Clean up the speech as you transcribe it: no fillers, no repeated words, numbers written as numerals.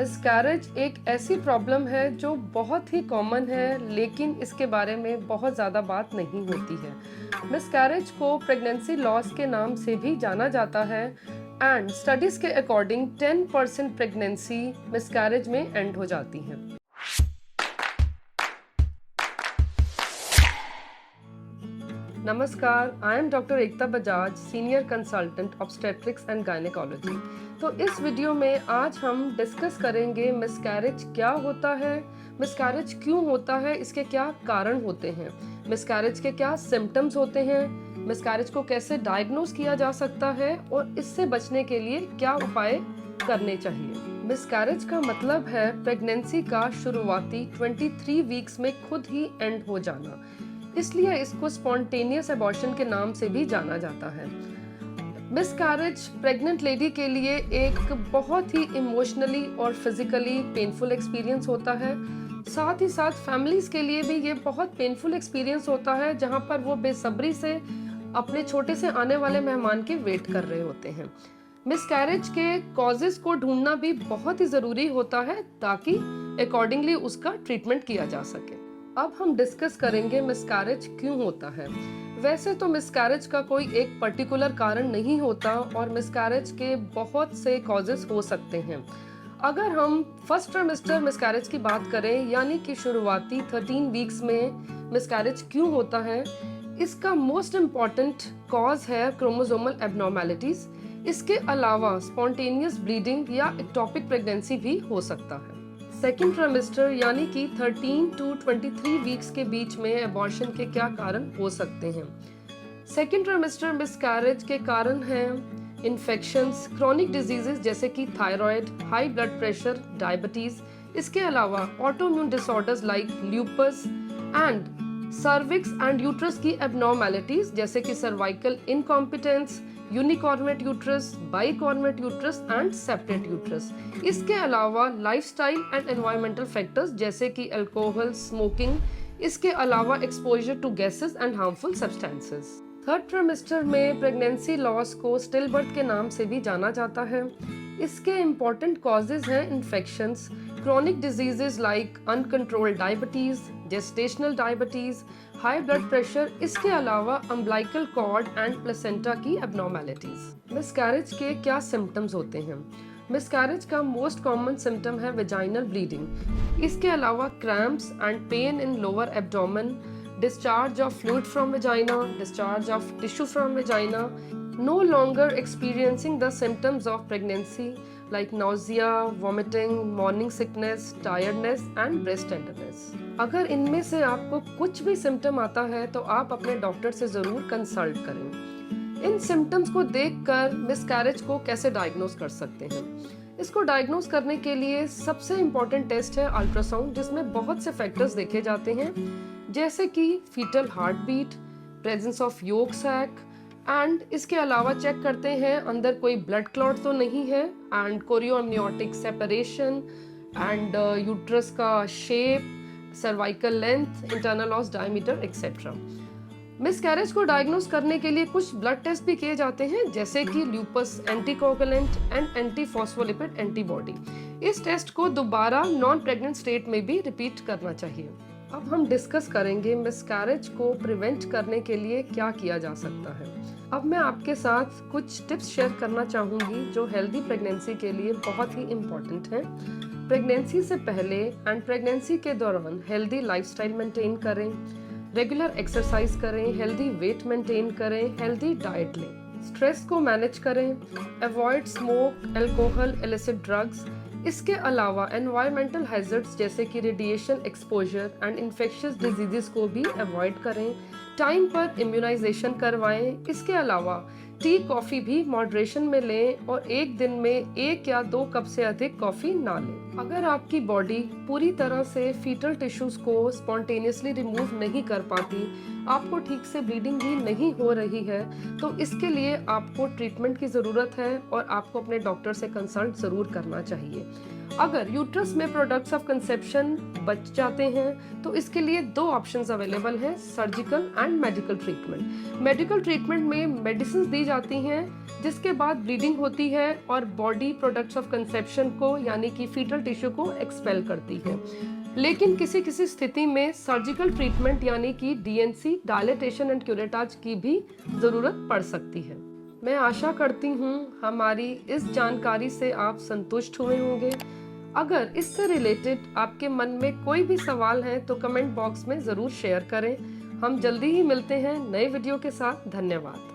Miscarriage एक ऐसी problem है जो बहुत ही कॉमन है, लेकिन इसके बारे में बहुत ज़्यादा बात नहीं होती है। मिसकैरेज को प्रेगनेंसी लॉस के नाम से भी जाना जाता है एंड स्टडीज़ के अकॉर्डिंग 10% प्रेगनेंसी मिसकैरेज में एंड हो जाती हैं। नमस्कार, I am doctor Ekta Bajaj, senior consultant obstetrics and gynaecology. तो इस वीडियो में आज हम डिस्कस करेंगे मिसकैरेज क्या होता है, मिसकैरेज क्यों होता है, इसके क्या कारण होते हैं, मिसकैरेज के क्या सिम्टम्स होते हैं, मिसकैरेज को कैसे डायग्नोज किया जा सकता है और इससे बचने के लिए क्या उपाय करने चाहिए। मिसकैरेज का मतलब है प्रेगनेंसी का शुरुआती 23 वीक्स में खुद ही एंड हो जाना, इसलिए इसको स्पॉन्टेनियस एबॉर्शन के नाम से भी जाना जाता है। मिसकैरेज प्रेग्नेंट लेडी के लिए एक बहुत ही इमोशनली और फिजिकली पेनफुल एक्सपीरियंस होता है। साथ ही साथ फैमिलीज के लिए भी ये बहुत पेनफुल एक्सपीरियंस होता है, जहाँ पर वो बेसब्री से अपने छोटे से आने वाले मेहमान की वेट कर रहे होते हैं। मिसकैरेज के कॉजेज को ढूंढना भी बहुत ही ज़रूरी होता है ताकि अकॉर्डिंगली उसका ट्रीटमेंट किया जा सके। अब हम डिस्कस करेंगे मिसकैरेज क्यों होता है। वैसे तो मिसकैरेज का कोई एक पर्टिकुलर कारण नहीं होता और मिसकैरेज के बहुत से कॉजेस हो सकते हैं। अगर हम फर्स्ट ट्राइमेस्टर मिसकैरेज की बात करें, यानी कि शुरुआती 13 वीक्स में मिसकैरेज क्यों होता है, इसका मोस्ट इम्पॉर्टेंट कॉज है क्रोमोसोमल एबनॉर्मेलिटीज। इसके अलावा स्पॉन्टेनियस ब्लीडिंग या एक्टोपिक प्रेगनेंसी भी हो सकता है। सेकेंड ट्राइमेस्टर यानी कि 13 to 23 वीक्स के बीच में एबॉर्शन के क्या कारण हो सकते हैं। सेकेंड ट्राइमेस्टर मिसकैरेज के कारण हैं इन्फेक्शंस, क्रॉनिक डिजीजेस जैसे कि thyroid, high blood pressure, diabetes. इसके अलावा autoimmune disorders like lupus and cervix and uterus की एबनॉर्मेलिटीज जैसे कि cervical incompetence, unicornuate uterus, bicornuate uterus and septate uterus. इसके अलावा लाइफस्टाइल एंड एनवायरमेंटल फैक्टर्स जैसे कि अल्कोहल, स्मोकिंग। इसके अलावा exposure to gases and harmful substances. Third trimester में प्रेगनेंसी लॉस को स्टिल बर्थ के नाम से भी जाना जाता है। इसके इम्पॉर्टेंट कॉजेज हैं infections, chronic diseases like uncontrolled diabetes, gestational diabetes, high blood pressure. इसके अलावा अम्बिलिकल कॉर्ड एंड प्लेसेंटा की एबनॉर्मेलिटीज। मिसकैरेज के क्या सिम्टम्स होते हैं। मिसकैरेज का मोस्ट कॉमन सिम्टम है वेजाइनल ब्लीडिंग। इसके अलावा cramps and pain in lower abdomen, discharge of fluid from vagina, discharge of tissue from vagina, no longer experiencing the symptoms of pregnancy like nausea, vomiting, morning sickness, tiredness and breast tenderness. अगर इनमें से आपको कुछ भी symptom आता है तो आप अपने डॉक्टर से ज़रूर कंसल्ट करें। इन सिम्टम्स को देखकर मिसकैरेज को कैसे डायग्नोज कर सकते हैं। इसको डायग्नोज करने के लिए सबसे इम्पॉर्टेंट टेस्ट है अल्ट्रासाउंड, जिसमें बहुत से फैक्टर्स देखे जाते हैं जैसे कि foetal heartbeat, presence of yolk sac and इसके अलावा चेक करते हैं अंदर कोई ब्लड क्लॉट तो नहीं है एंड कोरियोअम्नियोटिक सेपरेशन एंड यूट्रस का shape, cervical length, internal ऑस diameter etcetera. Miscarriage को डायग्नोज करने के लिए कुछ ब्लड टेस्ट भी किए जाते हैं जैसे कि lupus anticoagulant and antiphospholipid antibody. इस टेस्ट को दोबारा नॉन प्रेग्नेंट स्टेट में भी रिपीट करना चाहिए। अब हम डिस्कस करेंगे मिसकैरेज को प्रिवेंट करने के लिए क्या किया जा सकता है। अब मैं आपके साथ कुछ टिप्स शेयर करना चाहूँगी जो हेल्दी प्रेगनेंसी के लिए बहुत ही इम्पॉर्टेंट हैं। प्रेगनेंसी से पहले एंड प्रेगनेंसी के दौरान हेल्दी लाइफस्टाइल मेंटेन करें, रेगुलर एक्सरसाइज करें, हेल्दी वेट मेंटेन करें, हेल्दी डाइट लें, स्ट्रेस को मैनेज करें, avoid smoke, alcohol, illicit drugs. इसके अलावा एनवायरमेंटल हैजर्ड्स जैसे कि radiation exposure and infectious diseases को भी अवॉइड करें, टाइम पर इम्यूनाइजेशन करवाएं। इसके अलावा टी कॉफ़ी भी मॉडरेशन में लें और एक दिन में 1 या 2 कप से अधिक कॉफ़ी ना लें। अगर आपकी बॉडी पूरी तरह से फीटल टिश्यूज़ को स्पॉन्टेनियसली रिमूव नहीं कर पाती, आपको ठीक से ब्लीडिंग भी नहीं हो रही है, तो इसके लिए आपको ट्रीटमेंट की ज़रूरत है और आपको अपने डॉक्टर से कंसल्ट ज़रूर करना चाहिए। अगर यूट्रस में प्रोडक्ट्स ऑफ कंसेप्शन बच जाते हैं तो इसके लिए 2 ऑप्शंस अवेलेबल हैं, surgical and medical treatment. Medical treatment में मेडिसिन दी जाती हैं जिसके बाद ब्लीडिंग होती है और बॉडी प्रोडक्ट्स ऑफ कंसेप्शन को यानी कि फीटल टिश्यू को एक्सपेल करती है। लेकिन किसी किसी स्थिति में सर्जिकल ट्रीटमेंट यानी कि डीएनसी, डायलेटेशन एंड क्यूरेटाज की भी ज़रूरत पड़ सकती है। मैं आशा करती हूँ हमारी इस जानकारी से आप संतुष्ट हुए होंगे। अगर इससे रिलेटेड आपके मन में कोई भी सवाल है तो कमेंट बॉक्स में ज़रूर शेयर करें। हम जल्दी ही मिलते हैं नए वीडियो के साथ। धन्यवाद।